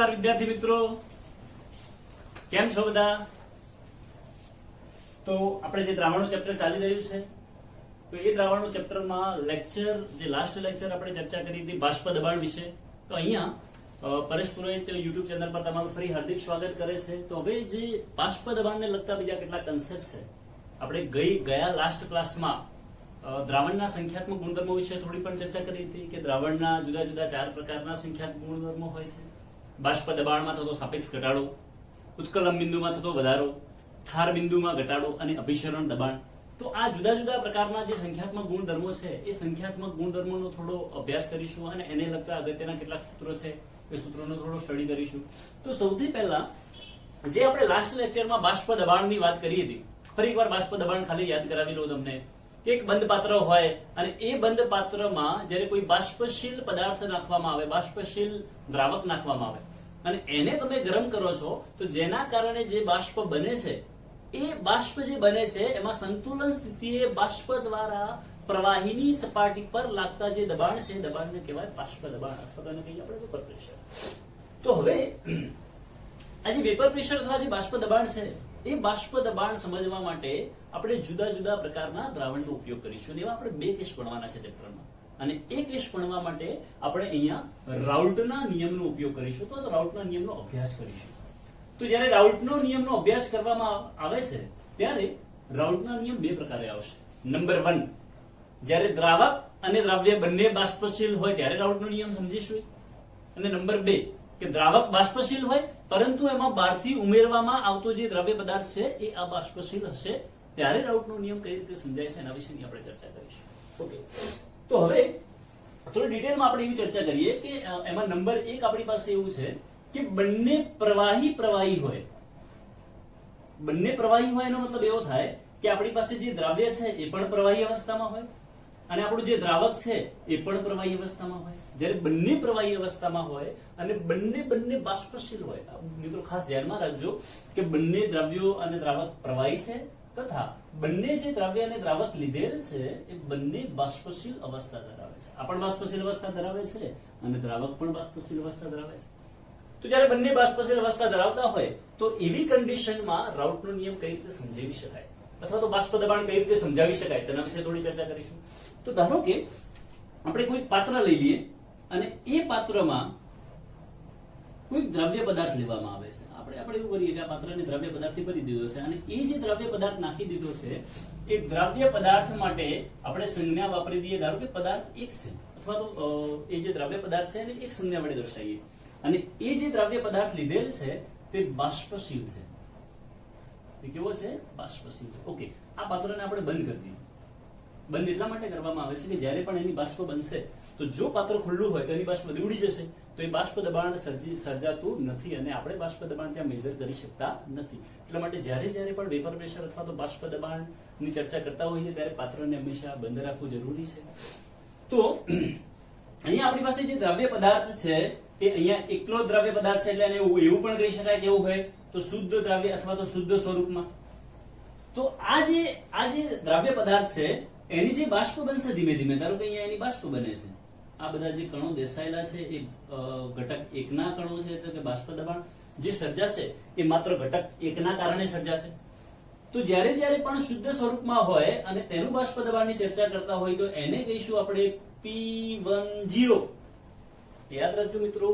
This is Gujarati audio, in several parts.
નમસ્કાર વિદ્યાર્થી મિત્રો, કેમ છો બધા? તો આપણે જે દ્રાવણનું ચેપ્ટર ચાલી રહ્યું છે, તો એ દ્રાવણનું ચેપ્ટરમાં જે લાસ્ટ લેક્ચર આપણે ચર્ચા કરી હતી બાષ્પ દબાણ વિશે. તો અહીંયા પરેશ પુરોહિત યુટ્યુબ ચેનલ પર તમારું ફરી હાર્દિક સ્વાગત કરે છે. તો હવે જે બાષ્પ દબાણને લગતા બીજા કેટલાક કન્સેપ્ટ છે, આપણે ગયા લાસ્ટ ક્લાસમાં દ્રાવણના સંખ્યાત્મક ગુણધર્મો વિશે થોડી પણ ચર્ચા કરી હતી કે દ્રાવણના જુદા જુદા 4 પ્રકારના સંખ્યાત્મક ગુણધર્મો હોય છે. બાષ્પ દબાણમાં થતો સાપેક્ષ ઘટાડો, ઉત્કલન બિંદુમાં થતો વધારો, ઠાર બિંદુમાં ઘટાડો અને અભિસરણ દબાણ. તો આ જુદા જુદા પ્રકારના જે સંખ્યાત્મક ગુણધર્મો છે, એ સંખ્યાત્મક ગુણધર્મોનો થોડો અભ્યાસ કરીશું અને એને લગતા અગત્યના કેટલાક સૂત્રો છે એ સૂત્રોનો થોડો સ્ટડી કરીશું. તો સૌથી પહેલા જે આપણે લાસ્ટ લેક્ચરમાં બાષ્પ દબાણની વાત કરી હતી, ફરી એકવાર બાષ્પ દબાણ ખાલી યાદ કરાવી લઉં તમને. એક બંધ પાત્ર હોય અને એ બંધ પાત્રમાં જ્યારે કોઈ બાષ્પશીલ પદાર્થ નાખવામાં આવે, બાષ્પશીલ દ્રાવક નાખવામાં આવે અને એને તમે ગરમ કરો છો, તો જેના કારણે જે બાષ્પ બને છે, એ બાષ્પ જે બને છે એમાં સંતુલન સ્થિતિએ બાષ્પ દ્વારા પ્રવાહીની સપાટી પર લાગતા જે દબાણ છે, દબાણને કહેવાય બાષ્પ દબાણ અથવા તો એને કહીએ આપણે વેપર પ્રેશર. તો હવે આ જે વેપર પ્રેશર અથવા જે બાષ્પ દબાણ છે, એ બાષ્પ દબાણ સમજવા માટે આપણે જુદા જુદા પ્રકારના દ્રાવણનો ઉપયોગ કરીશું. એવા આપણે 2 કેસ ભણવાના છે ચેપ્ટરમાં, અને એ કેસ ભણવા માટે આપણે અહીંયા રાઉલ્ટના નિયમનો ઉપયોગ કરીશું. તો રાઉલ્ટના નિયમનો અભ્યાસ કરીશું. તો જ્યારે રાઉલ્ટનો નિયમનો અભ્યાસ કરવામાં આવે છે, ત્યારે રાઉલ્ટના નિયમ 2 પ્રકારે આવશે. નંબર 1, જ્યારે દ્રાવક અને દ્રવ્ય બંને બાષ્પશીલ હોય ત્યારે રાઉલ્ટનો નિયમ સમજીશું. અને નંબર 2, કે દ્રાવક બાષ્પશીલ હોય પરંતુ એમાં બહારથી ઉમેરવામાં આવતો જે દ્રવ્ય પદાર્થ છે એ આ બાષ્પશીલ હશે, ત્યારે રાઉલ્ટનો નિયમ કઈ રીતે સમજાય છે એના વિશેની આપણે ચર્ચા કરીશું. ઓકે, તો હવે થોડી ડિટેલમાં આપણે એવી ચર્ચા કરીએ કે એમાં નંબર 1 આપણી પાસે એવું છે કે બંને પ્રવાહી હોય. બંને પ્રવાહી હોય એનો મતલબ એવો થાય કે આપણી પાસે જે દ્રવ્ય છે એ પણ પ્રવાહી અવસ્થામાં હોય અને આપણું જે દ્રાવક છે એ પણ પ્રવાહી અવસ્થામાં હોય. જ્યારે બંને પ્રવાહી અવસ્થામાં હોય અને બંને બાષ્પશીલ હોય, મિત્રો ખાસ ધ્યાનમાં રાખજો કે બંને દ્રવ્યો અને દ્રાવક પ્રવાહી છે તથા બંને જે દ્રવ્ય અને દ્રાવક લીધેલ છે એ બંને બાષ્પશીલ અવસ્થા ધરાવે છે. આ પણ બાષ્પશીલ અવસ્થા ધરાવે છે અને દ્રાવક પણ બાષ્પશીલ અવસ્થા ધરાવે છે. તો જ્યારે બંને બાષ્પશીલ અવસ્થા ધરાવતા હોય તો એવી કન્ડિશનમાં રાઉલ્ટનો નિયમ કઈ રીતે સમજાવી શકાય અથવા તો બાષ્પ દબાણ કઈ રીતે સમજાવી શકાય તેના વિશે થોડી ચર્ચા કરીશું. તો ધારો કે આપણે કોઈ પાત્ર લઈ લઈએ અને એ પાત્રમાં કોઈ દ્રવ્ય પદાર્થ લેવામાં આવે છે. આપણે એવું કરીએ કે આ પાત્રને દ્રવ્ય પદાર્થથી ભરી દીધો છે અને એ જે દ્રવ્ય પદાર્થ નાખી દીધો છે, એ દ્રવ્ય પદાર્થ માટે આપણે સંજ્ઞા વાપરી દઈએ. ધારો કે પદાર્થ 1 છે અથવા તો એ જે દ્રવ્ય પદાર્થ છે એને એક સંજ્ઞા વડે દર્શાવીએ અને એ જે દ્રવ્ય પદાર્થ લીધેલ છે તે બાષ્પશીલ છે. તે કેવો છે? બાષ્પશીલ છે. ઓકે, આ પાત્રને આપણે બંધ કરી દઈએ. બંધ એટલા માટે કરવામાં આવે છે કે જ્યારે પણ એની બાષ્પ બનશે તો જો પાત્ર ખુલ્લું હોય તો એની બાષ્પ બધી ઉડી જશે, તો એ બાષ્પ દબાણ સર્જાતું નથી અને આપણે બાષ્પ દબાણ ત્યાં મેજર કરી શકતા નથી. એટલા માટે જ્યારે પણ વેપર પ્રેશર અથવા તો બાષ્પ દબાણની ચર્ચા કરતા હોઈએ ત્યારે પાત્રને હંમેશા બંધ રાખવું જરૂરી છે. તો અહીંયા આપણી પાસે જે દ્રવ્ય પદાર્થ છે એ અહીંયા એકલો દ્રવ્ય પદાર્થ છે, એટલે એને એવું પણ કહી શકાય કે એવું હોય તો શુદ્ધ દ્રવ્ય અથવા તો શુદ્ધ સ્વરૂપમાં. તો આ જે દ્રવ્ય પદાર્થ છે એની જે બાષ્પ બનશે ધીમે ધીમે, ધારો કે અહીંયા એની બાષ્પ બને છે. આ બધા જે કણો દર્શાયેલા છે એ ઘટક 1 ના કણો છે, એટલે કે બાષ્પ દબાણ જે સર્જાશે એ માત્ર ઘટક 1 ના કારણે સર્જાશે. તો જ્યારે પણ શુદ્ધ સ્વરૂપમાં હોય અને તેનું બાષ્પ દબાણની ચર્ચા કરતા હોય તો એને કહીશું આપણે P10. યાદ રાખજો મિત્રો,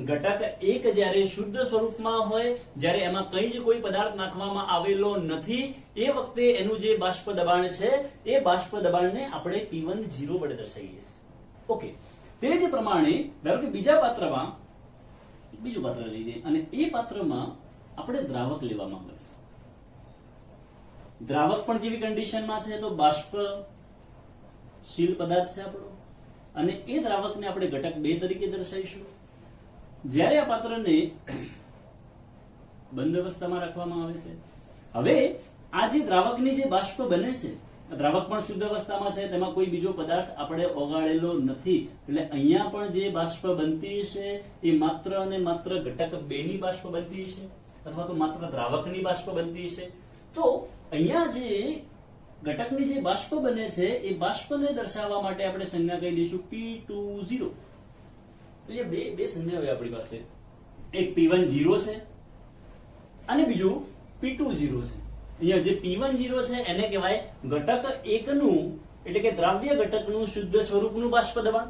ઘટક 1 જ્યારે શુદ્ધ સ્વરૂપમાં હોય, જ્યારે એમાં કોઈ પદાર્થ નાખવામાં આવેલો નથી, એ વખતે એનું જે બાષ્પ દબાણ છે એ બાષ્પ દબાણને આપણે P10 વડે દર્શાવીએ છીએ. ઓકે, તે જ પ્રમાણે ધારો કે બીજા પાત્રમાં બીજું પાત્ર લઈ લઈએ અને એ પાત્રમાં આપણે દ્રાવક લેવામાં આવે છે. દ્રાવક પણ કેવી કન્ડિશનમાં છે તો બાષ્પશીલ પદાર્થ છે આપણો, અને એ દ્રાવકને આપણે ઘટક 2 તરીકે દર્શાવીશું. જ્યારે આ પાત્રને બંધ અવસ્થામાં રાખવામાં આવે છે, હવે આ જે દ્રાવકની જે બાષ્પ બને છે, દ્રાવક પણ શુદ્ધ અવસ્થામાં છે, તેમાં કોઈ બીજો પદાર્થ આપણે ઓગાળેલો નથી, એટલે અહીંયા પણ જે બાષ્પ બનતી છે એ માત્ર અને માત્ર ઘટક 2 ની બાષ્પ બનતી છે અથવા તો માત્ર દ્રાવકની બાષ્પ બનતી છે. તો અહીંયા જે ઘટકની જે બાષ્પ બને છે એ બાષ્પને દર્શાવવા માટે આપણે સંજ્ઞા કહી દઈશું P20. તો એ બે સંજ્ઞા હોય આપણી પાસે. એક P10 છે અને બીજું P20 છે. અહીંયા જે P10 છે એને કહેવાય ઘટક 1 નું એટલે કે દ્રાવ્ય ઘટકનું શુદ્ધ સ્વરૂપનું બાષ્પ દબાણ.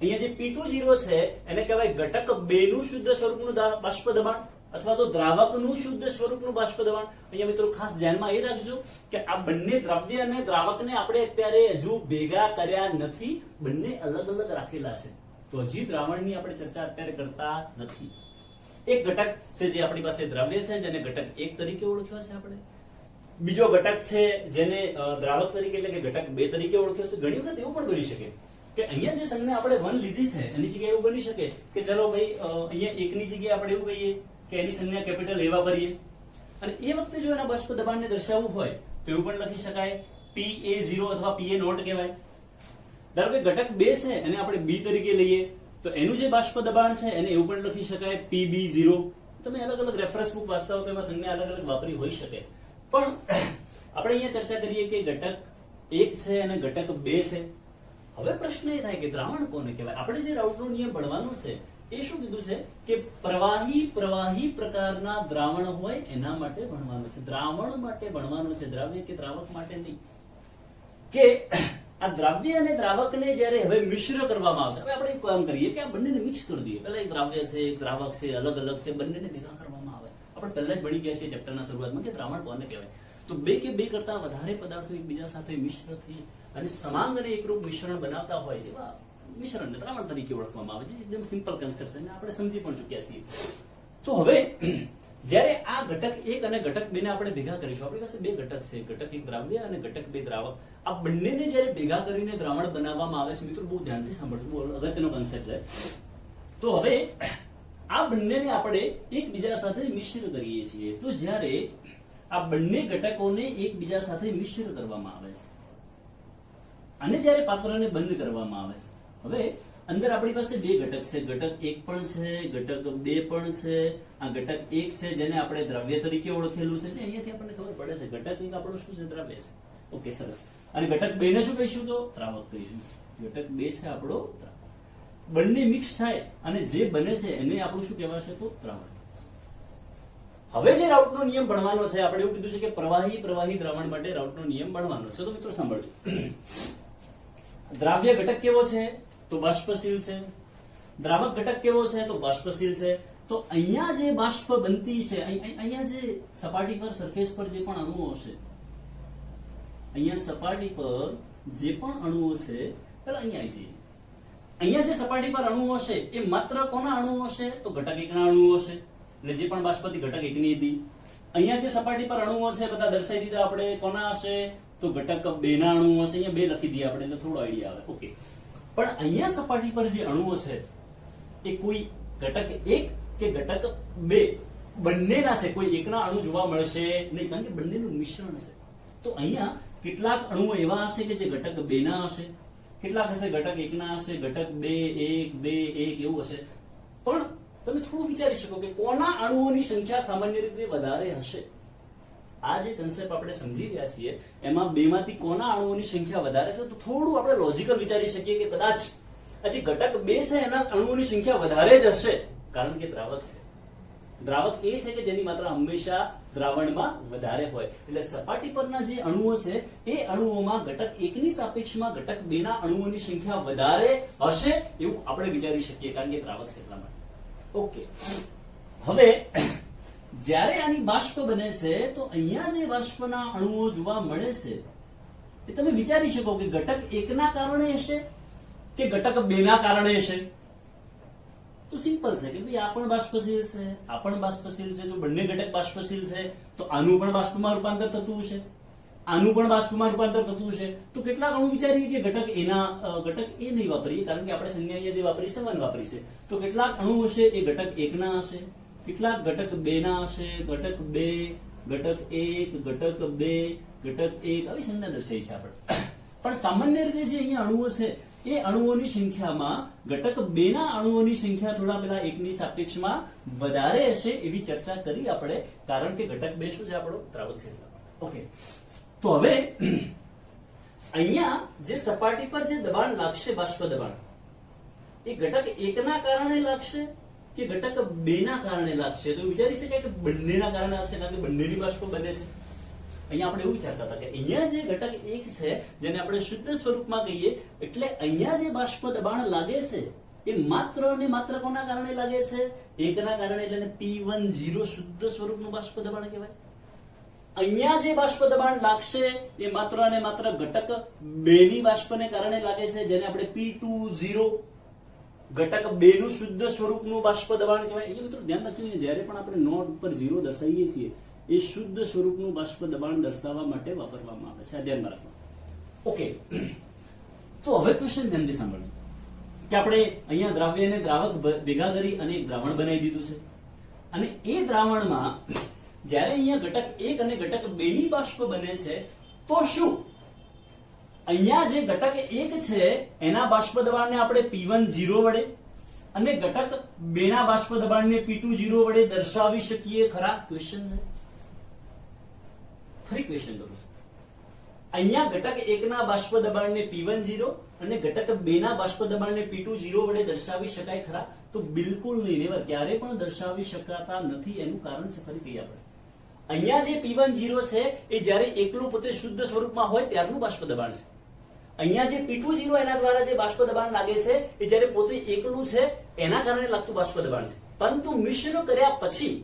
અહીંયા જે P20 છે એને કહેવાય ઘટક 2 નું શુદ્ધ સ્વરૂપનું બાષ્પ દબાણ અથવા તો દ્રાવકનું શુદ્ધ સ્વરૂપનું બાષ્પ દબાણ. અહીંયા મિત્રો ખાસ ધ્યાનમાં એ રાખજો કે આ બંને દ્રવ્ય અને દ્રાવકને આપણે અત્યારે હજુ ભેગા કર્યા નથી, બંને અલગ અલગ રાખેલા છે. તો હજી દ્રાવણની આપણે ચર્ચા અત્યારે કરતા નથી. એક ઘટક છે જે આપણી પાસે દ્રવ્ય છે જેને ઘટક 1 તરીકે ઓળખ્યો છે આપણે. બીજો ઘટક છે જેને દ્રાવક તરીકે એટલે કે ઘટક 2 તરીકે ઓળખ્યો છે. ઘણી વખત એવું પણ બની શકે કે અહીંયા જે સંજ્ઞા આપણે 1 લીધી છે એની જગ્યાએ એવું બની શકે કે ચલો ભાઈ અહીંયા 1 ની જગ્યાએ આપણે એવું કહીએ કે એની સંજ્ઞા કેપિટલ A વાપરીએ અને એ વખતે જો એના બાષ્પ દબાણને દર્શાવવું હોય તો એવું પણ લખી શકાય PA0 અથવા PA0 કહેવાય. ધારો કે ઘટક 2 છે એને આપણે B તરીકે લઈએ તો એનું જે બાષ્પ દબાણ છે એને એવું પણ લખી શકાય PB0. તમે અલગ અલગ રેફરન્સ બુક વાંચતા હો તો એમાં સંજ્ઞા અલગ અલગ વાપરી હોઈ શકે, પણ આપણે અહીંયા ચર્ચા કરીએ કે ઘટક 1 છે અને ઘટક 2 છે. હવે પ્રશ્ન એ થાય કે દ્રાવણ કોને કહેવાય. આપણે જે રાઉટનો નિયમ ભણવાનો છે એ શું કીધું છે કે પ્રવાહી પ્રકારના દ્રાવણ હોય એના માટે ભણવાનું છે, દ્રાવણ માટે ભણવાનું છે, દ્રાવ્ય કે દ્રાવક માટે નહીં. કે આ દ્રાવ્ય અને દ્રાવકને જ્યારે હવે મિશ્ર કરવામાં આવશે, હવે આપણે એક કામ કરીએ કે આ બંનેને મિક્સ કરી દઈએ. પહેલા એક દ્રાવ્ય છે એક દ્રાવક છે અલગ અલગ છે, બંનેને ભેગા કરવામાં આવે. આપણે પહેલા જ ભણી ગયા છીએ ચેપ્ટરના શરૂઆતમાં કે દ્રાવણ કોને કહેવાય. તો બે કે બે કરતા વધારે પદાર્થો એકબીજા સાથે મિશ્ર થઈ અને સમાંગ અને એકરૂપ મિશ્રણ બનાવતા હોય એવા મિશ્રણને દ્રાવણ તરીકે ઓળખવામાં આવે છે. એકદમ સિમ્પલ કન્સેપ્ટ છે અને આપણે સમજી પણ ચૂક્યા છીએ. તો હવે જ્યારે આ ઘટક 1 અને ઘટક 2 ને આપણે ભેગા કરીશું, આપણી પાસે બે ઘટક છે, ઘટક 1 દ્રાવ્ય અને ઘટક 2 દ્રાવક. આ બંનેને જ્યારે ભેગા કરીને દ્રાવણ બનાવવામાં આવે છે, મિત્રો બહુ ધ્યાનથી સાંભળજો, બહુ અગત્યનો કન્સેપ્ટ છે. તો હવે આ બંનેને આપણે એકબીજા સાથે મિશ્ર કરીએ છીએ. તો જ્યારે આ બંને ઘટકોને એકબીજા સાથે મિશ્ર કરવામાં આવે છે અને જ્યારે પાત્રને બંધ કરવામાં આવે છે, હવે અંદર આપણી પાસે બે ઘટક છે, ઘટક 1 પણ છે, ઘટક 2 પણ છે. આ ઘટક 1 છે જેને આપણે દ્રવ્ય તરીકે ઓળખેલું છે, જે અહીંયાથી આપણને ખબર પડે છે ઘટક 1 આપણું શું છે, દ્રવ્ય છે. ઓકે, સરસ. અને ઘટક 2 ને શું કહીશું તો દ્રાવક કહીશું. ઘટક 2 છે આપણો દ્રાવક. બંને મિક્સ થાય અને જે બને છે એને આપણું શું કહેવાશે તો દ્રાવણ. હવે જે રાઉટનો નિયમ ભણવાનો છે, આપણે એવું કીધું છે કે પ્રવાહી દ્રાવણ માટે રાઉટનો નિયમ ભણવાનો છે. તો મિત્રો સાંભળજો, દ્રાવ્ય ઘટક કેવો છે તો બાષ્પશીલ છે, દ્રાવક ઘટક કેવો છે તો બાષ્પશીલ છે. તો અહીંયા જે બાષ્પ બનતી છે, અહીંયા જે સપાટી પર સરફેસ પર જે પણ અણુઓ હશે, અહીંયા સપાટી પર જે પણ અણુઓ છે, પેલા અહીંયા આવી જઈએ. અહીંયા જે સપાટી પર અણુઓ હશે એ માત્ર કોના અણુઓ હશે તો ઘટક 1 ના અણુઓ હશે. એટલે જે પણ બાષ્પ હતી ઘટક 1 ની હતી. અહીંયા જે સપાટી પર અણુઓ છે બધા દર્શાવી દીધા આપણે, કોના હશે તો ઘટક 2 ના અણુઓ હશે. અહીંયા 2 લખી દઈએ આપણે એટલે થોડો આઈડિયા આવે. ઓકે, પણ અહીંયા સપાટી પર જે અણુઓ છે એ કોઈ ઘટક 1 કે ઘટક 2 બંનેના છે, કોઈ એકના અણુ જોવા મળશે નહીં, કારણ કે બંનેનું મિશ્રણ છે. તો અહીંયા કેટલાક અણુઓ એવા હશે કે જે ઘટક 2 ના હશે, કેટલાક હશે ઘટક 1 ના હશે, ઘટક 2 1 2 1 એવું હશે. પણ તમે થોડું વિચારી શકો કે કોના અણુઓની સંખ્યા સામાન્ય રીતે વધારે હશે. આ જે કન્સેપ્ટ આપણે સમજી રહ્યા છીએ એમાં 2 માંથી કોના અણુઓની સંખ્યા વધારે છે, તો થોડું આપણે લોજિકલ વિચારી શકીએ કે કદાચ હજી ઘટક 2 છે એના અણુઓની સંખ્યા વધારે જ હશે, કારણ કે દ્રાવક છે. દ્રાવક એ છે કે જેની માત્રા હંમેશા દ્રાવણમાં વધારે હોય. એટલે સપાટી પરના જે અણુઓ છે એ અણુઓમાં ઘટક 1 ની સાપેક્ષમાં ઘટક 2 ના અણુઓની સંખ્યા વધારે હશે એવું આપણે વિચારી શકીએ, કારણ કે દ્રાવક છે એટલા માટે. ઓકે, હવે જ્યારે આની બાષ્પ બને છે તો અહીંયા જે બાષ્પના અણુઓ જોવા મળે છે એ તમે વિચારી શકો કે ઘટક 1 ના કારણે હશે કે ઘટક 2 ના કારણે હશે. તો સિમ્પલ છે કે ભાઈ આ પણ બાષ્પશીલ છે, આ પણ બાષ્પશીલ છે. જો બંને ઘટક બાષ્પશીલ છે તો આનું પણ બાષ્પમાં રૂપાંતર થતું હશે, આનું પણ બાષ્પમાં રૂપાંતર થતું હશે. તો કેટલાક અણુ વિચારીએ કે ઘટક A નહીં વાપરીએ, કારણ કે આપણે સંજ્ઞા અહીંયા જે વાપરી છે 1 વાપરી છે. તો કેટલાક અણુ હશે એ ઘટક 1 ના હશે, કેટલાક ઘટક 2 ના હશે, ઘટક 2 ઘટક 1 ઘટક 2 ઘટક 1 આવી સંજ્ઞા દર્શાવી છે આપણે. પણ સામાન્ય રીતે જે અહીંયા અણુઓ છે એ અણુઓની સંખ્યામાં ઘટક 2 ના અણુઓની સંખ્યા થોડા પેલા 1 ની સાપેક્ષમાં વધારે હશે એવી ચર્ચા કરી આપણે, કારણ કે ઘટક 2 શું છે આપણો દ્રાવક છે. ઓકે, તો હવે અહીંયા જે સપાટી પર જે દબાણ લાગશે, બાષ્પ દબાણ, એ ઘટક 1 ના કારણે લાગશે કે ઘટક 2 ના કારણે લાગશે, તો વિચારી શકાય કે બંનેના કારણે લાગશે, કારણ કે બંનેની બાષ્પ બને છે. અહીંયા આપણે એવું વિચારતા હતા કે અહીંયા જે ઘટક 1 છે જેને આપણે શુદ્ધ સ્વરૂપમાં કહીએ, એટલે અહીંયા જે બાષ્પ દબાણ લાગે છે એ માત્ર અને માત્ર કોના કારણે લાગે છે? 1 ના કારણે, એટલે P10 શુદ્ધ સ્વરૂપનું બાષ્પ દબાણ કહેવાય. અહીંયા જે બાષ્પ દબાણ લાગશે એ માત્ર અને માત્ર ઘટક 2 ની બાષ્પને કારણે લાગે છે, જેને આપણે P20 ઘટક 2 નું શુદ્ધ સ્વરૂપનું બાષ્પ દબાણ કહેવાય. એટલે મિત્રો ધ્યાન રાખજો, જ્યારે પણ આપણે નોટ ઉપર 0 દર્શાવીએ છીએ એ શુદ્ધ સ્વરૂપનું બાષ્પ દબાણ દર્શાવવા માટે વાપરવામાં આવે છે. આ ધ્યાનમાં રાખો. ઓકે, તો હવે ક્વેશ્ચન ધ્યાનથી સાંભળજો કે આપણે અહીંયા દ્રાવ્ય અને દ્રાવક ભેગા કરી અને એક દ્રાવણ બનાવી દીધું છે, અને એ દ્રાવણમાં જ્યારે અહીંયા ઘટક 1 અને ઘટક 2 ની બાષ્પ બને છે, તો શું અહીંયા જે ઘટક 1 છે એના બાષ્પ દબાણને આપણે P10 વડે અને ઘટક 2 ના બાષ્પ દબાણને P20 વડે દર્શાવી શકીએ ખરા? ક્વેશ્ચન છે. ફરી ક્વેશ્ચન કરું છું. અહીંયા ઘટક 1 ના બાષ્પ દબાણને P10 અને ઘટક 2 ના બાષ્પ દબાણને P20 વડે દર્શાવી શકાય ખરા? તો બિલકુલ નહીં, નેવર, ક્યારે પણ દર્શાવી શકાતા નથી. એનું કારણ છે ફરી કહીએ આપણે. અહીંયા જે P10 છે એ જ્યારે એકલું પોતે શુદ્ધ સ્વરૂપમાં હોય ત્યારનું બાષ્પ દબાણ છે. અહીંયા જે P20 એના દ્વારા જે બાષ્પ દબાણ લાગે છે એ જ્યારે પોતે એકલું છે એના કારણે લાગતું બાષ્પ દબાણ છે. પરંતુ મિશ્ર કર્યા પછી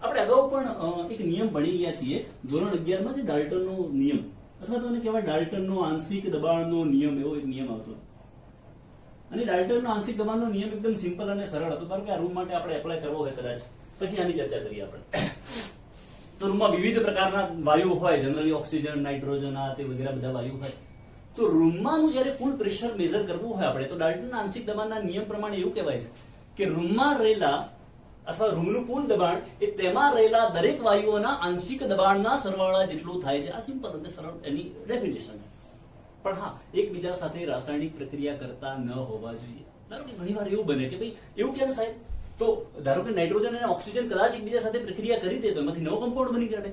આપણે અગાઉ પણ એક નિયમ ભણી ગયા છીએ ધોરણ 11 માં, જે ડાલ્ટનનો નિયમ અથવા તો એને કહેવાય ડાલ્ટનનો આંશિક દબાણનો નિયમ, એવો એક નિયમ આવતો. અને ડાલ્ટનનો આંશિક દબાણનો નિયમ એકદમ સિમ્પલ અને સરળ હતો. ધારો કે આ રૂમ માટે આપણે એપ્લાય કરવો હોય કદાચ, પછી આની ચર્ચા કરીએ આપણે. તો રૂમમાં વિવિધ પ્રકારના વાયુ હોય, જનરલી ઓક્સિજન, નાઇટ્રોજન, આ તે વગેરે બધા વાયુ હોય. તો રૂમમાંનું જ્યારે ફૂલ પ્રેશર મેઝર કરવું હોય આપણે, તો ડાલ્ટનના આંશિક દબાણના નિયમ પ્રમાણે એવું કહેવાય છે કે રૂમમાં રહેલા અથવા રૂમનું કુલ દબાણ એ તેમાં રહેલા દરેક વાયુઓના આંશિક દબાણના સરવાળા જેટલું થાય છે. આ સિમ્પલ અને સરળ એની ડેફિનેશન છે. પણ હા, એકબીજા સાથે રાસાયણિક પ્રક્રિયા કરતા ન હોવા જોઈએ. ધારો કે ઘણીવાર એવું બને કે ભાઈ એવું કેમ સાહેબ, તો ધારો કે નાઇટ્રોજન અને ઓક્સિજન કદાચ એકબીજા સાથે પ્રક્રિયા કરી દે તો એમાંથી નવો કમ્પાઉન્ડ બની કાઢે.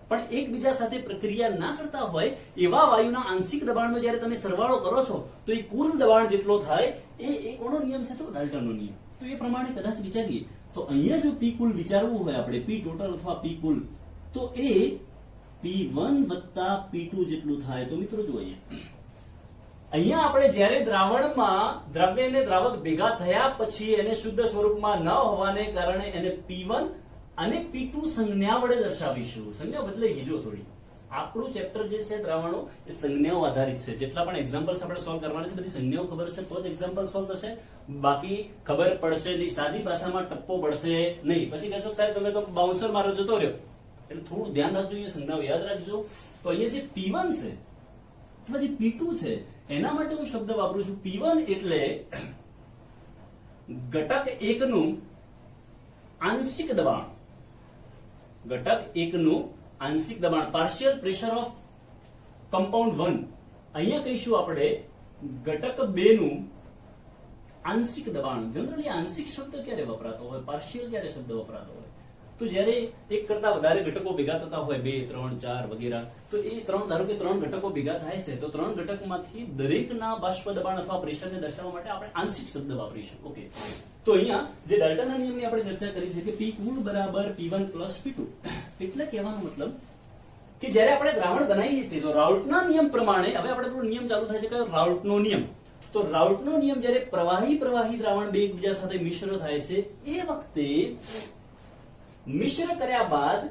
પણ એકબીજા સાથે પ્રક્રિયા ના કરતા હોય એવા વાયુના આંશિક દબાણનો જ્યારે તમે સરવાળો કરો છો તો એ કુલ દબાણ જેટલો થાય એ કોનો નિયમ છે? તો ડાલ્ટનનો નિયમ. તો એ પ્રમાણે કદાચ વિચારીએ તો અહીંયા જો P કુલ વિચારવું હોય આપણે, P ટોટલ અથવા P કુલ, તો એ P1 વત્તા P2 જેટલું થાય. તો મિત્રો જો અહીંયા આપણે જ્યારે દ્રાવણમાં દ્રવ્ય અને દ્રાવક ભેગા થયા પછી એને શુદ્ધ સ્વરૂપમાં ન હોવાને કારણે એને P1 અને P2 સંજ્ઞા વડે દર્શાવીશું. સંજ્ઞા બદલાઈ ગઈ જો થોડી. આપણું ચેપ્ટર જે છે દ્રાવણો એ સંજ્ઞાઓ આધારિત છે. જેટલા પણ એક્ઝામ્પલ્સ આપણે સોલ્વ કરવાના છે બધી સંજ્ઞાઓ ખબર છે તો જ એક્ઝામ્પલ સોલ્વ થશે, બાકી ખબર પડશે નહીં, સાદી ભાષામાં ટપ્પો પડશે નહીં. પછી કહેશો સાહેબ તમે તો બાઉન્સર મારો જતો રહ્યો. એટલે થોડું ધ્યાન રાખજો, એ સંજ્ઞાઓ યાદ રાખજો. તો અહીંયા જે P1 છે અથવા જે P2 છે એના માટે હું શબ્દ વાપરું છું P1 એટલે ઘટક 1 નું આંશિક દબાણ, ઘટક 1 નું આંશિક દબાણ, પાર્શિયલ પ્રેશર ઓફ કમ્પાઉન્ડ 1. અહીંયા કહીશું આપણે ઘટક 2 નું આંશિક દબાણ. જનરલી આંશિક શબ્દ ક્યારે વપરાતો હોય, પાર્શિયલ ક્યારે શબ્દ વપરાતો હોય? તો જ્યારે એક કરતા વધારે ઘટકો ભેગા થતા હોય, 2, 3, 4 વગેરે, તો એ ધારો કે 3 ઘટકો ભેગા થાય છે, તો 3 ઘટકમાંથી દરેકના બાષ્પ દબાણ અથવા પ્રેશરને દર્શાવવા માટે આપણે આંશિક શબ્દ વાપરીશું. ઓકે, તો અહીંયા જે ડાલ્ટનના નિયમની આપણે ચર્ચા કરી છે કે P કુલ બરાબર P1 પ્લસ P2. એટલે કહેવાનો મતલબ કે જ્યારે આપણે દ્રાવણ બનાવીએ છીએ તો રાઉલ્ટના નિયમ પ્રમાણે, હવે આપણે નિયમ ચાલુ થાય છે કે રાઉલ્ટનો નિયમ. તો રાઉલ્ટનો નિયમ જ્યારે પ્રવાહી દ્રાવણ બે એકબીજા સાથે મિશ્ર થાય છે એ વખતે મિશ્ર કર્યા બાદ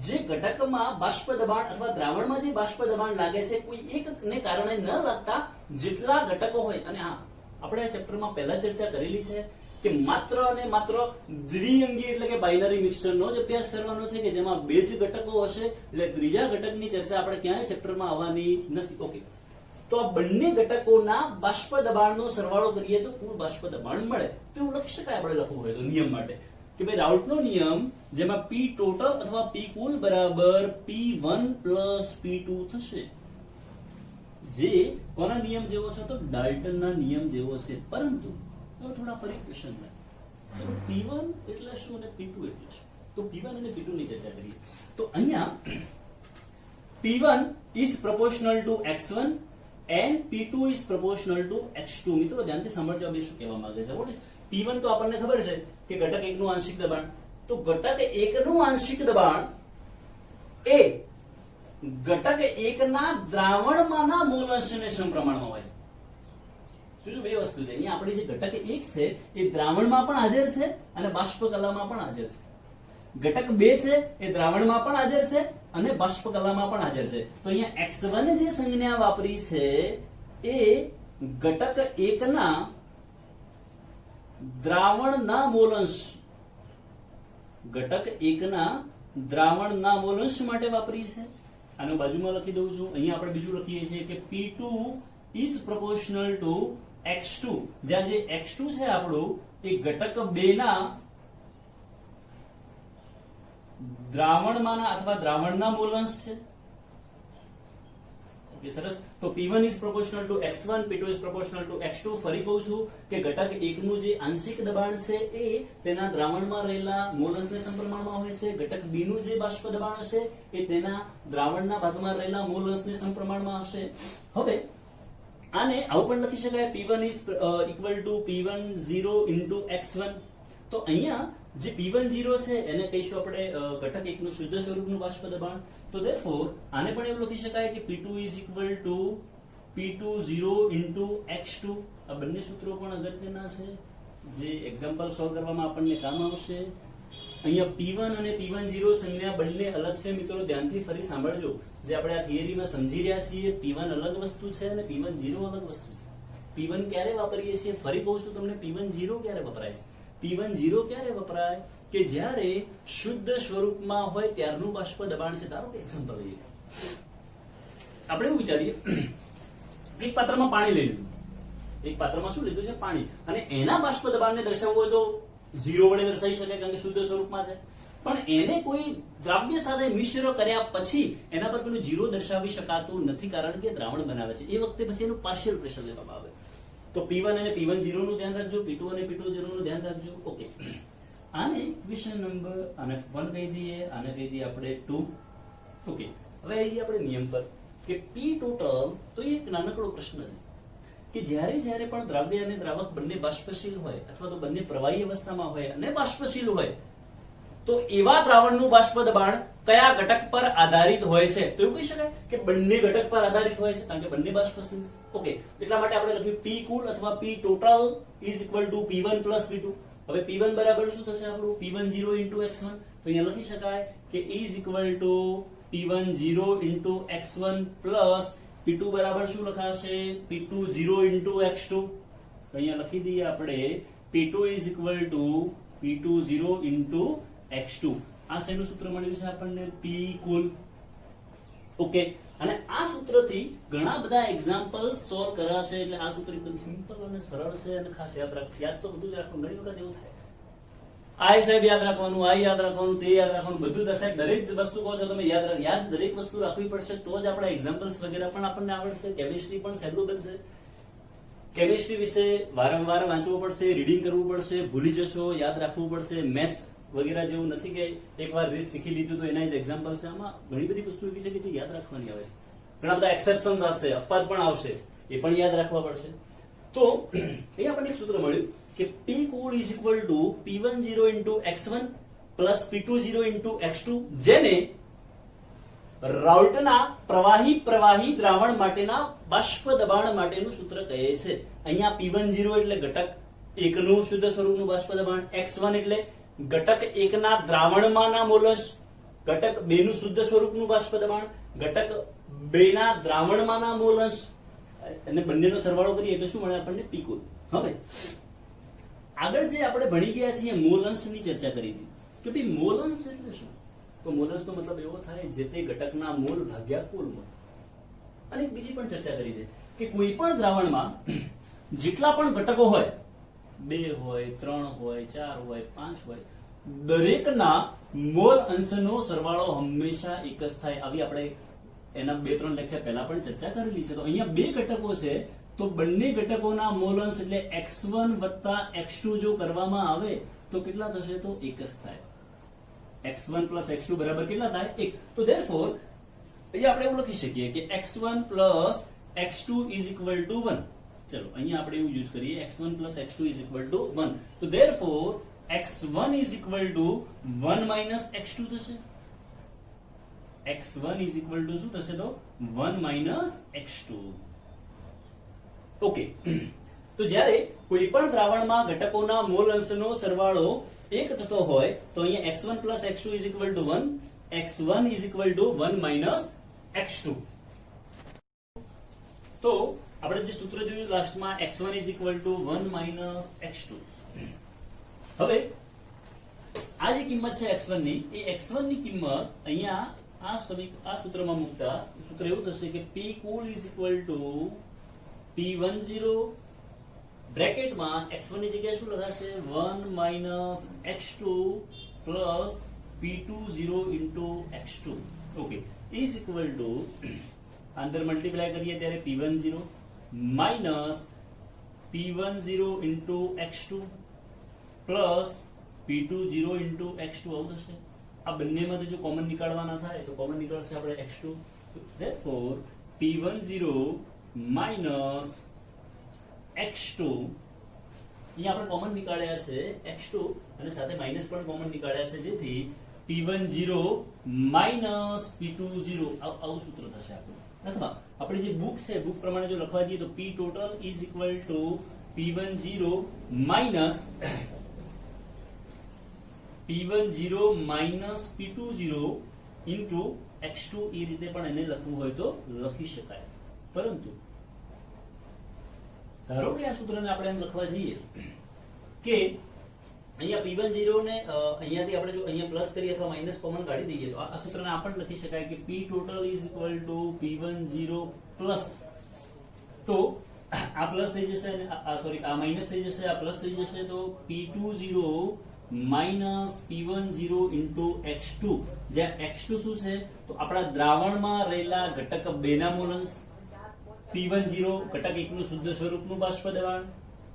જે ઘટકમાં બાષ્પ દબાણ અથવા દ્રાવણમાં જે બાષ્પ દબાણ લાગે છે કોઈ એકને કારણે ન લાગતા જેટલા ઘટકો હોય, અને હા આપણે આ ચેપ્ટરમાં પહેલા ચર્ચા કરેલી છે કે માત્ર અને માત્ર દ્વિઅંગી એટલે કે બાઇનરી મિક્સચરનો જ અભ્યાસ કરવાનો છે કે જેમાં 2 જ ઘટકો હશે, એટલે ત્રીજા ઘટકની ચર્ચા આપણે ક્યાંય ચેપ્ટરમાં આવવાની નથી. ઓકે, તો આ બંને ઘટકોના બાષ્પ દબાણનો સરવાળો કરીએ તો કુલ બાષ્પ દબાણ મળે. તો એવું લખી શકાય આપણે લખવું હોય તો નિયમ માટે કે ભાઈ રાઉલ્ટનો નિયમ જેમાં P ટોટલ અથવા P કુલ બરાબર P1 પ્લસ P2 થશે, જે કોના નિયમ જેવો છે? તો ડાલ્ટનના નિયમ જેવો છે. પરંતુ થોડા ફરી ક્વેશ્ચન થાય, ચલો P1 એટલે શું અને P2 એટલે શું? તો P1 અને P2 ની ચર્ચા કરીએ. તો અહીંયા P1 is proportional to x1 and P2 is proportional to x2. મિત્રો ધ્યાનથી સાંભળજો, બે શું કહેવા માંગે છે. What is P1 તો આપણને ખબર છે કે ઘટક 1 નું આંશિક દબાણ, તો ઘટક 1 નું આંશિક દબાણ એ ઘટક 1 ના દ્રાવણમાંના મોલ અંશને સમપ્રમાણમાં હોય છે. જોજો બે વસ્તુ છે અહીંયા. આપણી જે ઘટક 1 છે એ દ્રાવણમાં પણ હાજર છે અને બાષ્પ કલામાં પણ હાજર છે. ઘટક 2 છે એ દ્રાવણમાં પણ હાજર છે અને બાષ્પ કલામાં પણ હાજર છે. તો અહીંયા x1 જે સંજ્ઞા વાપરી છે એ ઘટક 1 ના દ્રાવણના મોલંશ, ઘટક 1 ના દ્રાવણના મોલંશ માટે વાપરી છે. આનો બાજુમાં લખી દઉં છું. અહીંયા આપણે બીજું લખીએ છીએ કે P2 is proportional to x2, જ્યાં જે x2 છે આપણું એ ઘટક 2 ના દ્રાવણમાંના અથવા દ્રાવણના મોલંશ છે. ઓકે, સરસ. તો P1 is proportional to x1, P2 is proportional to x2. ફરી કહું છું કે ઘટક 1 નું જે આંશિક દબાણ છે એ તેના દ્રાવણમાં રહેલા મોલન્સને સમપ્રમાણમાં હોય છે. ઘટક 2 નું જે બાષ્પ દબાણ હશે એ તેના દ્રાવણના ભાગમાં રહેલા મોલન્સને સમપ્રમાણમાં હશે. હવે આને આવું પણ લખી શકાય, P1 is equal to P10 into x1. તો અહીંયા જે P10 છે એને કહીશું આપણે ઘટક 1 નું શુદ્ધ સ્વરૂપનું બાષ્પ દબાણ. તો therefore આને પણ એવું લખી શકાય કે P2 is equal to P20 into x2. આ બંને સૂત્રો પણ અગત્યના છે જે એક્ઝામ્પલ સોલ્વ કરવામાં આપણને કામ આવશે. અહીંયા P1 અને P10 સંજ્ઞા બંને અલગ છે મિત્રો, ધ્યાનથી ફરી સાંભળજો. જે આપણે આ થિયરીમાં સમજી રહ્યા છીએ P1 અલગ વસ્તુ છે અને P10 અલગ વસ્તુ છે. P1 ક્યારે વાપરીએ છીએ ફરી કહું છું તમને, P10 ક્યારે વપરાય છે? P10 ક્યારે વપરાય કે જ્યારે શુદ્ધ સ્વરૂપમાં હોય ત્યારનું બાષ્પ દબાણ છે. ધારો કે એક્ઝામ્પલ લઈએ, આપણે એવું વિચારીએ એક પાત્રમાં પાણી લઈ લીધું, એક પાત્રમાં શું લીધું છે? પાણી, અને એના બાષ્પ દબાણને દર્શાવવું હોય તો 0 વડે દર્શાવી શકાય કારણ કે શુદ્ધ સ્વરૂપમાં છે. પણ એને કોઈ દ્રાવ્ય સાથે મિશ્ર કર્યા પછી એના પર પેલું 0 દર્શાવી શકાતું નથી કારણ કે દ્રાવણ બનાવે છે. એ વખતે પછી એનું પાર્શિયલ પ્રેશર લેવામાં આવે. તો P1 અને P10 નું ધ્યાન રાખજો, P2 અને P20 નું ધ્યાન રાખજો. ઓકે, આને ઇક્વેશન નંબર આને 1 કહી દઈએ, આને કહી દઈએ આપણે 2. ઓકે, હવે આવી આપણે નિયમ પર કે P ટોટલ. તો એ એક નાનકડો પ્રશ્ન છે કે જ્યારે પણ દ્રાવ્ય અને દ્રાવક બંને બાષ્પશીલ હોય અથવા તો બંને પ્રવાહી અવસ્થામાં હોય અને બાષ્પશીલ હોય તો એવા દ્રાવણનું બાષ્પ દબાણ કયા ઘટક પર આધારિત હોય છે? તો એવું કહી શકાય કે બંને ઘટક પર આધારિત હોય છે કારણ કે બંને બાષ્પશીલ છે. ઓકે, એટલા માટે આપણે લખ્યું P કુલ અથવા P total is equal to P1 plus P2. હવે P1 બરાબર શું થશે આપણું? P10 into x1. તો અહીંયા લખી શકાય કે is equal to P10 into x1 plus P2 બરાબર શું લખાશે? P20 into x2. તો અહીંયા લખી દઈએ આપણે P2 is equal to P20 into x2. આ શેનું સૂત્ર મળ્યું છે આપણને? P કુલ. ઓકે, અને આ સૂત્રથી ઘણા બધા એક્ઝામ્પલ સોલ્વ કરાશે. એટલે આ સૂત્ર એકદમ સિમ્પલ અને સરળ છે અને ખાસ યાદ તો બધું જ રાખવું. ઘણી વખત એવું થાય આ સાહેબ યાદ રાખવાનું, આ યાદ રાખવાનું, તે યાદ રાખવાનું, બધું દસાય. દરેક વસ્તુ કહો છો તમે યાદ દરેક વસ્તુ રાખવી પડશે તો જ આપણા એક્ઝામ્પલ્સ વગેરે પણ આપણને આવડશે. કેમિસ્ટ્રી પણ સહેલું બનશે. કેમિસ્ટ્રી વિશે વારંવાર વાંચવું પડશે, રીડિંગ કરવું પડશે, ભૂલી જશો, યાદ રાખવું પડશે. મેથ્સ વગેરે જેવું નથી કે એકવાર રીત શીખી લીધું તો એના જ એક્ઝામ્પલ છે. આમાં ઘણી બધી વસ્તુ એવી છે કે જે યાદ રાખવાની આવે છે. ઘણા બધા એક્સેપ્શન્સ આવશે, અપવાદ પણ આવશે, એ પણ યાદ રાખવા પડશે. તો અહીંયા આપણને એક સૂત્ર મળ્યું કે P cool is equal to P10 into x1 plus P20 into x2, જેને રાઉલ્ટના પ્રવાહી દ્રાવણ માટેના બાષ્પ દબાણ માટેનું સૂત્ર કહે છે. અહીંયા P10 એટલે ઘટક 1 નું શુદ્ધ સ્વરૂપનું બાષ્પ દબાણ, x1 એટલે ઘટક 1 ના દ્રાવણમાંના મોલસ, ઘટક 2 નું શુદ્ધ સ્વરૂપનું બાષ્પ દબાણ, ઘટક 2 ના દ્રાવણમાંના મોલસ, અને બંનેનો સરવાળો કરીએ એટલે શું મળે આપણને? P cool. હવે આગળ જે આપણે ભણી ગયા છીએ મોલન્સની ચર્ચા કરી હતી કે ભાઈ મોલન્સ એટલે શું? તો મોલન્સનો મતલબ એવો થાય જે તે ઘટકના મોલ ભાગ્યા કુલ મોલ. અને બીજી પણ ચર્ચા કરી છે કે કોઈ પણ દ્રાવણમાં જેટલા પણ ઘટકો હોય, 2 હોય, 3 હોય, 4 હોય, 5 હોય, દરેકના મોલ અંશનો સરવાળો હંમેશા એક જ થાય. આવી આપણે એના 2-3 લેક્ચર પહેલા પણ ચર્ચા કરેલી છે. તો અહીંયા 2 ઘટકો છે તો બંને ઘટકોના મોલ અંશ એટલે x1 વત્તા x2 જો કરવામાં આવે તો કેટલા થશે? તો 1 જ થાય. x1 plus x2 બરાબર કેટલા થાય? 1. તો therefore અહીંયા આપણે એવું લખી શકીએ કે x1 plus x2 is equal to 1. ચલો અહીંયા આપણે એવું યુઝ કરીએ x1 plus x2 is equal to 1. તો therefore x1 is equal to 1 minus x2 થશે. x1 is equal to શું થશે તો 1 minus x2. ઓકે. તો જ્યારે કોઈ પણ દ્રાવણમાં ઘટકોના મોલ અંશનો સરવાળો 1 થતો હોય તો અહીંયા x1 plus x2 is equal to 1, x1 is equal to 1 minus x2. તો આપણે જે સૂત્ર જોયું લાસ્ટમાં x1 is equal to 1 minus x2. હવે આ જે કિંમત છે x1 ની એ x1 ની કિંમત અહીંયા આ સૂત્રમાં મૂકતા સૂત્ર એવું થશે કે p cool is equal to p10 બ્રેકેટમાં x1 ની જગ્યાએ શું લખાશે 1 minus x2 plus p20 into x2. Okay is equal to અંદર મલ્ટીપ્લાય કરીએ ત્યારે p10 minus p10 into x2 plus p20 into x2 આવું થશે. આ બંનેમાંથી જો કોમન નીકાળવાના થાય તો કોમન નીકળશે આપણે x2. therefore p10 minus x2 અહીંયા આપણે કોમન નીકાળ્યા છે x2 અને સાથે માઈનસ પણ કોમન નીકાળ્યા છે જેથી p10 minus p20 આવું સૂત્ર થશે આપણું. અથવા આપણી જે બુક છે બુક પ્રમાણે જો લખવા જઈએ તો p total is equal to p10 minus p20 into x2 એ રીતે પણ એને લખવું હોય તો લખી શકાય. પરંતુ ધારો કે આ સૂત્રને આપણે એમ લખવા જઈએ કે અહીંયા p10 ને અહીંયાથી આપણે જો અહીંયા પ્લસ કરીએ અથવા માઈનસ કોમન કાઢી દઈએ તો આ સૂત્રને આપણે લખી શકાય કે p total is equal to p10 plus. તો આ પ્લસ થઈ જશે અને આ સોરી આ માઈનસ થઈ જશે, આ પ્લસ થઈ જશે તો p20 minus p10 into x2. જ્યાં x2 શું છે તો આપણા દ્રાવણમાં રહેલા ઘટક 2 ના મોલ અંશ, p10 ઘટક 1 નું શુદ્ધ સ્વરૂપનું બાષ્પ દબાણ,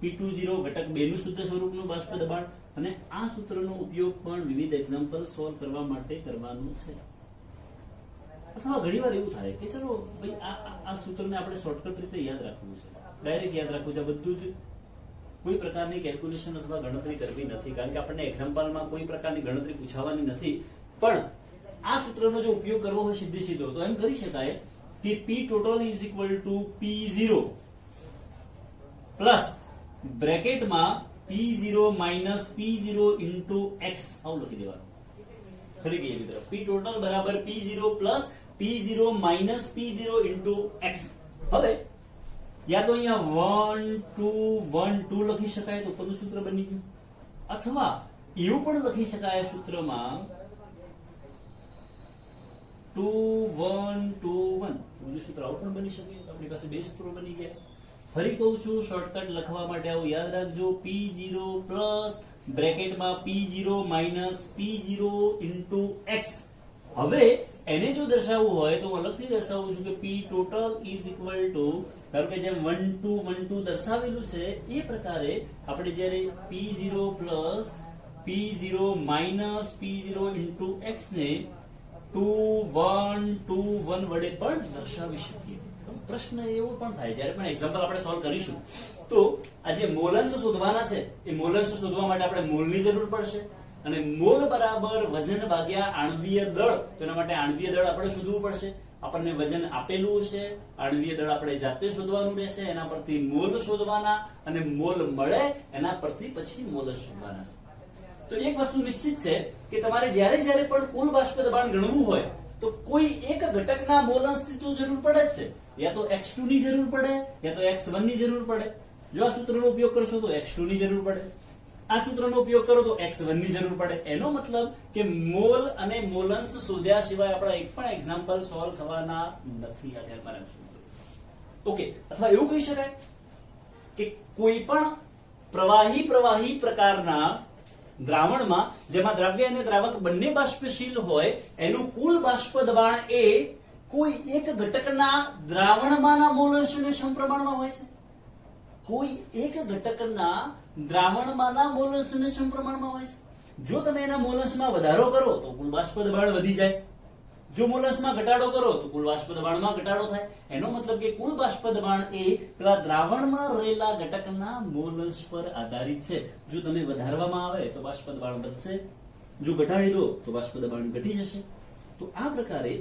p20 ઘટક 2 નું શુદ્ધ સ્વરૂપનું બાષ્પ દબાણ. અને આ સૂત્રનો ઉપયોગ પણ વિવિધ એક્ઝામ્પલ સોલ્વ કરવા માટે કરવાનું છે. અથવા ઘણીવાર એવું થાય કે ચલો ભાઈ આ સૂત્રને આપણે શોર્ટકટ રીતે યાદ રાખવું છે, ડાયરેક્ટ યાદ રાખવું છે, બધું જ કોઈ પ્રકારની કેલ્ક્યુલેશન અથવા ગણતરી કરવી નથી, કારણ કે આપણને એક્ઝામ્પલમાં કોઈ પ્રકારની ગણતરી પૂછાવાની નથી. પણ આ સૂત્રનો જો ઉપયોગ કરવો હોય સીધે સીધો તો એમ કરી શકાય કે p total is equal to p0 plus બ્રેકેટમાં p0 minus p0 into x આવું લખી દેવાનું. ફરી ગઈ એવી તરફ p total બરાબર p0 plus p0 minus p0 into x. હવે યા તો અહીંયા 1 2 1 2 લખી શકાય તો ઉપરનું સૂત્ર બની ગયું, અથવા એવું પણ લખી શકાય સૂત્રમાં 2 1 2 1 બીજું સૂત્ર આવું પણ બની શકે. આપણી પાસે બે સૂત્રો બની ગયા. ફરી કહું છું શોર્ટકટ લખવા માટે આવું યાદ રાખજો p0 plus બ્રેકેટમાં p0 minus p0 into x. હવે એને જો દર્શાવવું હોય તો હું અલગથી દર્શાવું છું કે p total is equal to ધારો કે જેમ 1 2 1 2 દર્શાવેલું છે એ પ્રકારે આપણે જ્યારે p0 plus p0 minus p0 into x ને 2 1 2 1 વડે પણ દર્શાવી શકીએ. પ્રશ્ન એવો પણ થાય જ્યારે પણ એક્ઝામ્પલ આપણે સોલ્વ કરીશું તો આ જે મોલંશ શોધવાના છે એ મોલંશ શોધવા માટે આપણે મોલની જરૂર પડશે અને મોલ બરાબર વજન ભાગ્યા આણ્વીય દળ. તો એના માટે આણ્વીય દળ આપણે શોધવું પડશે. આપણને વજન આપેલું છે, આણ્વીય દળ આપણે જાતે શોધવાનું રહેશે, એના પરથી મોલ શોધવાના અને મોલ મળે એના પરથી પછી મોલંશ શોધવાના છે. તો એક વસ્તુ નિશ્ચિત છે કે તમારે જ્યારે પણ કુલ બાષ્પ દબાણ ગણવું હોય તો કોઈ એક ઘટકના મોલંશની તો જરૂર પડે જ છે. યા તો x2 ની જરૂર પડે યા તો x1 ની જરૂર પડે. જો આ સૂત્રનો ઉપયોગ કરશો તો x2 ની જરૂર પડે, આ સૂત્રનો ઉપયોગ કરો તો x1 ની જરૂર પડે. એનો મતલબ કે મોલ અને મોલંશ શોધ્યા સિવાય આપણા એક પણ એક્ઝામ્પલ સોલ્વ થવાના નથી. આ ધ્યાનમાં રાખજો. ઓકે. અથવા એવું કહી શકાય કે કોઈ પણ પ્રવાહી પ્રકારના દ્રાવણમાં જેમાં દ્રવ્ય અને દ્રાવક બંને બાષ્પશીલ હોય એનું કુલ બાષ્પ દબાણ એ કોઈ એક ઘટકના દ્રાવણમાંના મોલંશને સમપ્રમાણમાં હોય છે. કોઈ એક ઘટકના દ્રાવણમાંના મોલંશને સમપ્રમાણમાં હોય છે. જો તમે એના મોલંશમાં વધારો કરો તો કુલ બાષ્પ દબાણ વધી જાય, જો મોલન્સમાં ઘટાડો કરો તો કુલ બાષ્પ દબાણમાં ઘટાડો થાય. એનો મતલબ કે કુલ બાષ્પ દબાણ એ પેલા દ્રાવણમાં રહેલા ઘટકના મોલન્સ પર આધારિત છે. જો તમે વધારવામાં આવે તો બાષ્પ દબાણ વધશે, જો ઘટાડી દો તો બાષ્પ દબાણ ઘટી જશે. તો આ પ્રકારે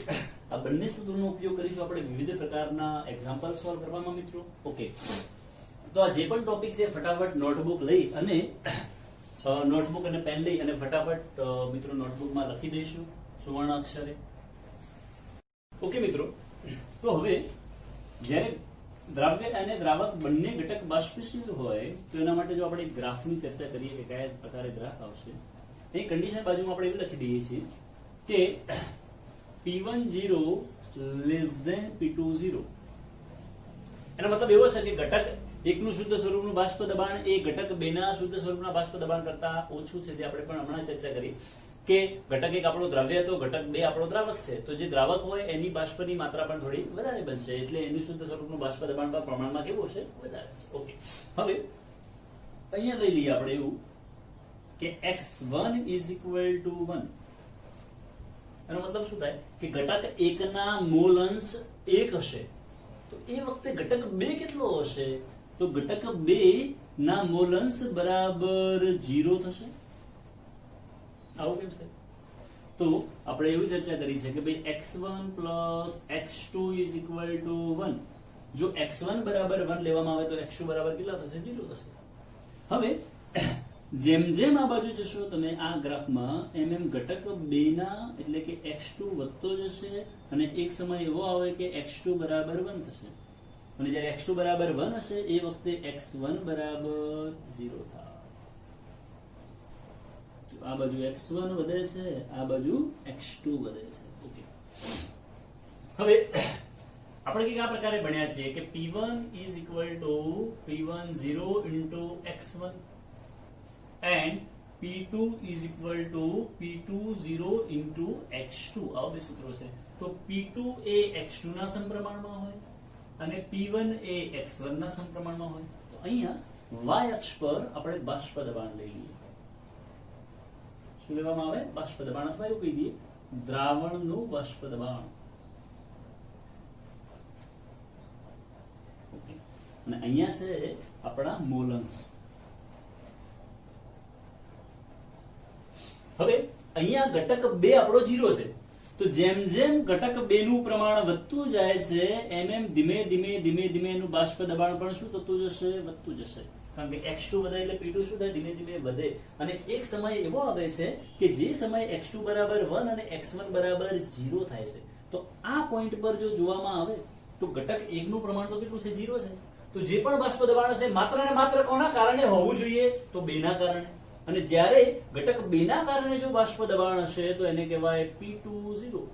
આ બંને સૂત્રોનો ઉપયોગ કરીશું આપણે વિવિધ પ્રકારના એક્ઝામ્પલ સોલ્વ કરવામાં મિત્રો. ઓકે, તો આ જે પણ ટોપિક છે ફટાફટ નોટબુક લઈ અને નોટબુક અને પેન લઈ અને ફટાફટ મિત્રો નોટબુકમાં લખી દઈશું સુવર્ણ અક્ષરે. ઓકે મિત્રો, તો હવે જ્યારે દ્રાવ્ય અને દ્રાવક બંને ઘટક બાષ્પશીલ હોય તો એના માટે જો આપણે ગ્રાફની ચર્ચા કરીએ કે કયા પ્રકારે ગ્રાફ આવશે, એ કન્ડિશન બાજુમાં આપણે એવું લખી દઈએ છીએ કે P10 લેસ ધેન P20. એનો મતલબ એવો છે કે ઘટક એકનું શુદ્ધ સ્વરૂપનું બાષ્પ દબાણ એ ઘટક બેના શુદ્ધ સ્વરૂપના બાષ્પ દબાણ કરતા ઓછું છે, જે આપણે પણ હમણાં ચર્ચા કરી કે ઘટક એક આપણો દ્રવ્ય હતો, ઘટક બે આપણો દ્રાવક છે. તો જે દ્રાવક હોય એની બાષ્પની માત્રા પણ થોડી વધારે બનશે, એટલે એનું શુદ્ધ સ્વરૂપનું બાષ્પ દબાણ પણ પ્રમાણમાં કેવું હશે? વધારે છે. ઓકે, હવે અહીંયા લઈ લઈએ આપણે એવું કે x1 is equal to 1. એનો મતલબ શું થાય કે ઘટક એકના મોલ અંશ 1 હશે, તો એ વખતે ઘટક 2 કેટલો હશે? તો ઘટક 2 ના મોલ અંશ બરાબર 0 થશે. આવું કેમ છે? તો આપણે એવી ચર્ચા કરી છે કે ભાઈ x1 plus x2 is equal to 1. જો x1 બરાબર 1 લેવામાં આવે તો x2 બરાબર કેટલા થશે? 0 થશે. હવે જેમ જેમ આ બાજુ જશો તમે આ ગ્રાફમાં એમ એમ ઘટક 2 ના એટલે કે x2 વધતો જશે અને એક સમય એવો આવે કે x2 બરાબર 1 થશે, અને જ્યારે x2 બરાબર 1 હશે એ વખતે x1 બરાબર 0 થાય. તો આ બાજુ x1 વધે છે, આ બાજુ x2 વધે છે. ઓકે, હવે આપણે કંઈક આ પ્રકારે ભણ્યા છીએ કે P1 is equal to P10 into x1 and P2 is equal to P20 into x2. આવા બે સૂત્રો છે. તો P2 એ x2 ના સમપ્રમાણમાં હોય અને P1 એ x1 ના સમપ્રમાણમાં હોય. તો અહીંયા y અક્ષ પર આપણે બાષ્પ દબાણ લઈ લઈએ. શું લેવામાં આવે? બાષ્પ દબાણ, અથવા એવું કહી દઈએ દ્રાવણનું બાષ્પ દબાણ. ઓકે, અને અહીંયા છે આપણા મોલન્સ. હવે અહીંયા ઘટક 2 આપણો 0 છે, તો જેમ જેમ ઘટક 2 નું પ્રમાણ વધતું જાય છે એમ એમ ધીમે ધીમે ધીમે ધીમે એનું બાષ્પ દબાણ પણ શું થતું જશે? વધતું જશે. કારણ કે x2 વધે એટલે P2 શું થાય? ધીમે ધીમે વધે. અને એક સમય એવો આવે છે કે જે સમય x2 બરાબર 1 અને x1 બરાબર 0 થાય છે. તો આ પોઈન્ટ પર જો જોવામાં આવે તો ઘટક 1 નું પ્રમાણ તો કેટલું છે? 0 છે. તો જે પણ બાષ્પ દબાણ હશે માત્ર ને માત્ર કોના કારણે હોવું જોઈએ? તો 2 ના કારણે. અને જ્યારે ઘટક 2 ના કારણે જો બાષ્પ દબાણ હશે તો એને કહેવાય P20.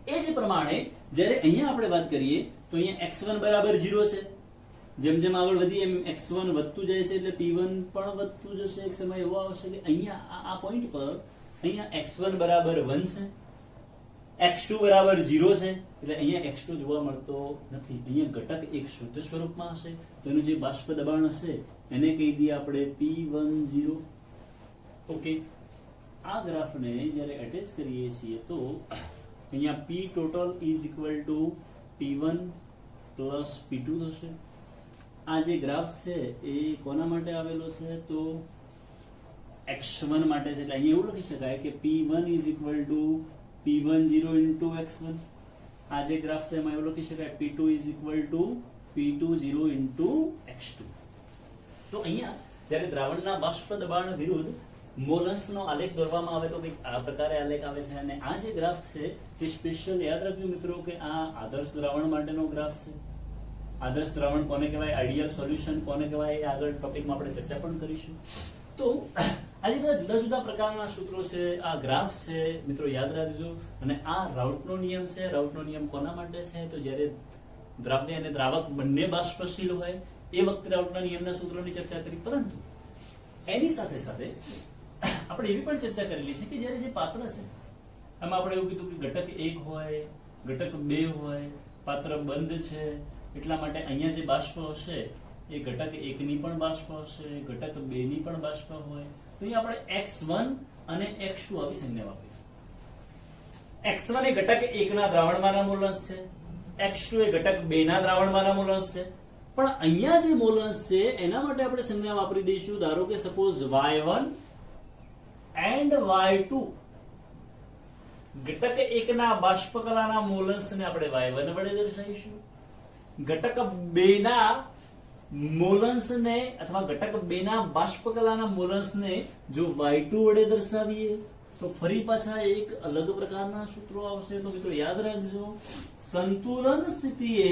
એ જ પ્રમાણે જ્યારે અહીંયા આપણે વાત કરીએ તો અહીંયા x1 બરાબર 0 છે, જેમ જેમ આગળ વધીએ એમ x1 વધતું જાય છે એટલે P1 પણ વધતું જશે. એક સમય એવો આવશે કે અહીંયા આ પોઈન્ટ પર અહીંયા x1 બરાબર 1 છે, x2 બરાબર 0 છે, એટલે અહીંયા x2 જોવા મળતો નથી. અહીંયા ઘટક એક શુદ્ધ સ્વરૂપમાં હશે તો એનું જે બાષ્પ દબાણ હશે એને કહી દઈએ આપણે P10. ઓકે, આ ગ્રાફને જ્યારે અટેચ કરીએ છીએ તો અહીંયા P total is equal to P1 plus P2 થશે. આ જે ગ્રાફ છે એ કોના માટે આવેલો છે? તો x1 માટે છે. એટલે અહીંયા એવું લખી શકાય કે P1 is equal to P10 into x1. આ જે ગ્રાફ છે એમાં એવું લખી શકાય P2 is equal to P20 into x2. તો અહીંયા જ્યારે દ્રાવણના બાષ્પ દબાણ વિરુદ્ધ મોલન્સનો આલેખ દોરવામાં આવે તો કંઈક આ પ્રકારે આલેખ આવે છે. અને આ જે ગ્રાફ છે તે સ્પેશિયલ યાદ રાખજો મિત્રો કે આ આદર્શ દ્રાવણ માટેનો ગ્રાફ છે. આદર્શ દ્રાવણ કોને કહેવાય? આઈડિયલ સોલ્યુશન કોને કહેવાય? એ આગળ ટોપિકમાં આપણે ચર્ચા પણ કરીશું. તો આજે બધા જુદા જુદા પ્રકારના સૂત્રો છે, આ ગ્રાફ છે મિત્રો, યાદ રાખજો. અને આ રાઉટનો નિયમ છે. રાઉટનો નિયમ કોના માટે છે? તો જ્યારે દ્રાવ્ય અને દ્રાવક બંને બાષ્પશીલ હોય એ વખતે રાઉટના નિયમના સૂત્રોની ચર્ચા કરી. પરંતુ એની સાથે સાથે આપણે એવી પણ ચર્ચા કરેલી છે કે જ્યારે જે પાત્ર છે એમાં આપણે એવું કીધું કે ઘટક 1 હોય, ઘટક 2 હોય, પાત્ર બંધ છે, એટલા માટે અહીંયા જે બાષ્પ હશે એ ઘટક 1 ની પણ બાષ્પ હશે, ઘટક 2 ની પણ બાષ્પ હોય. તો અહીંયા આપણે x1 અને x2 આવી સંજ્ઞા વાપરી. x1 એ ઘટક 1 ના દ્રાવણમાંના મોલન્સ છે, x2 એ ઘટક 2 ના દ્રાવણમાંના મોલન્સ છે. પણ અહીંયા જે મોલન્સ છે એના માટે આપણે સંજ્ઞા વાપરી દઈશું. ધારો કે સપોઝ y1 એન્ડ y2, ઘટક 1 ના બાષ્પ કલાના મોલન્સને આપણે y1 વડે દર્શાવીશું, ઘટક 2 ના મોલન્સને અથવા ઘટક 2 ના બાષ્પ કલાના મોલન્સને જો y2 વડે દર્શાવીએ તો ફરી પાછા એક અલગ પ્રકારના સૂત્રો આવશે. તો મિત્રો યાદ રાખજો, સંતુલન સ્થિતિએ,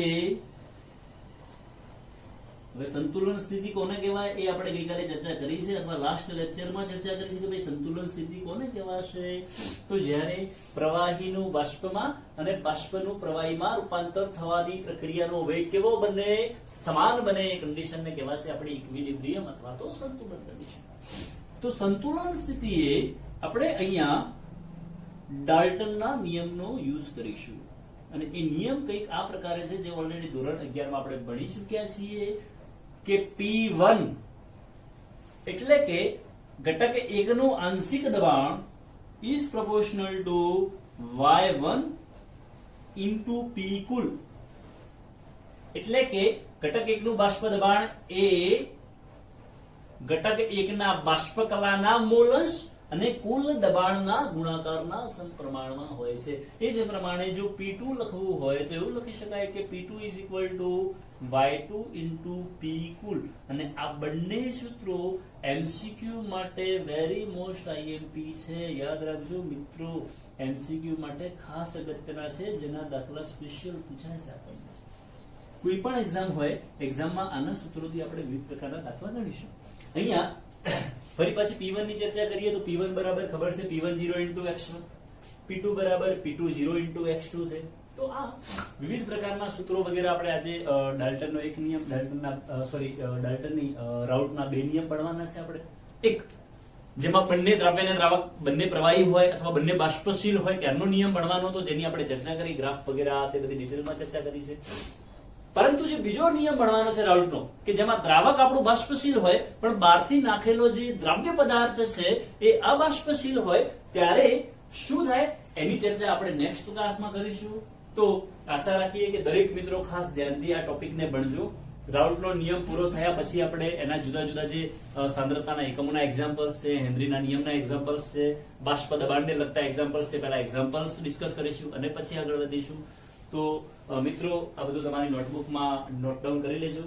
હવે સંતુલન સ્થિતિ કોને કહેવાય એ આપણે ગઈકાલે ચર્ચા કરી છે અથવા લાસ્ટ લેક્ચરમાં ચર્ચા કરી છે કે ભાઈ સંતુલન સ્થિતિ કોને કહેવાશે. તો જ્યારે પ્રવાહીનું બાષ્પમાં અને બાષ્પનું પ્રવાહીમાં રૂપાંતર થવાની પ્રક્રિયાનો વેગ કેવો બને, સમાન બને, એ કન્ડિશનને કહેવાશે આપણે ઇક્વિલિબ્રિયમ અથવા તો સંતુલન કન્ડિશન. તો સંતુલન સ્થિતિએ આપણે અહીંયા ડાલ્ટનના નિયમનો યુઝ કરીશું અને એ નિયમ કંઈક આ પ્રકારે છે જે ઓલરેડી ધોરણ 11 માં આપણે ભણી ચૂક્યા છીએ કે P1 એટલે કે ઘટક 1 નું આંશિક દબાણ is proportional to Y1 into P કુલ. એટલે કે ઘટક 1 નું બાષ્પ દબાણ એ ઘટક 1 ના બાષ્પ કલાના મોલન્સ અને કુલ દબાણના ગુણાકારના સમપ્રમાણમાં હોય છે. એ જ પ્રમાણે જો P2 લખવું હોય તો એવું લખી શકાય કે P2 is equal to Y2 into P કુલ. અને આ બંને સૂત્રો MCQ માટે વેરી મોસ્ટ IMP છે. યાદ રાખજો મિત્રો, MCQ માટે ખાસ અગત્યના છે, જેના દાખલા સ્પેશિયલ પૂછાય છે આપણને. કોઈ પણ એક્ઝામ હોય, એક્ઝામમાં આના સૂત્રોથી આપણે વિવિધ પ્રકારના દાખલા ગણીશું. અહીંયા ફરી પાછી P1 ની ચર્ચા કરીએ તો P1 બરાબર ખબર છે P10 into x1, P2 બરાબર P20 into x2 છે. તો આ વિવિધ પ્રકારના સૂત્રો વગેરે આપણે આજે ડાલ્ટનનો એક નિયમ, ડાલ્ટનની રાઉટના બે નિયમ ભણવાના છે આપણે. એક જેમાં બંને દ્રાવ્ય અને દ્રાવક બંને પ્રવાહી હોય અથવા બંને બાષ્પશીલ હોય ત્યારનો નિયમ ભણવાનો હતો, જેની આપણે ચર્ચા કરી, ગ્રાફ વગેરે તે બધી ડિટેલમાં ચર્ચા કરી છે. પરંતુ જે બીજો નિયમ ભણવાનો છે રાઉટનો, કે જેમાં દ્રાવક આપણું બાષ્પશીલ હોય પણ બહારથી નાખેલો જે દ્રાવ્ય પદાર્થ છે એ અબાષ્પશીલ હોય, ત્યારે શું થાય એની ચર્ચા આપણે નેક્સ્ટ ક્લાસમાં કરીશું. તો આશા રાખીએ કે દરેક મિત્રો ખાસ ધ્યાનથી આ ટોપિકને ભણજો. રાઉટનો નિયમ પૂરો થયા પછી આપણે એના જુદા જુદા જે સાંદ્રતાના એકમોના એક્ઝામ્પલ્સ છે, હેનરીના નિયમના એક્ઝામ્પલ્સ છે, બાષ્પ દબાણને લગતા એક્ઝામ્પલ્સ છે, પહેલા એક્ઝામ્પલ્સ ડિસ્કસ કરીશું અને પછી આગળ વધીશું. તો મિત્રો આ બધું તમારી નોટબુકમાં નોટ ડાઉન કરી લેજો.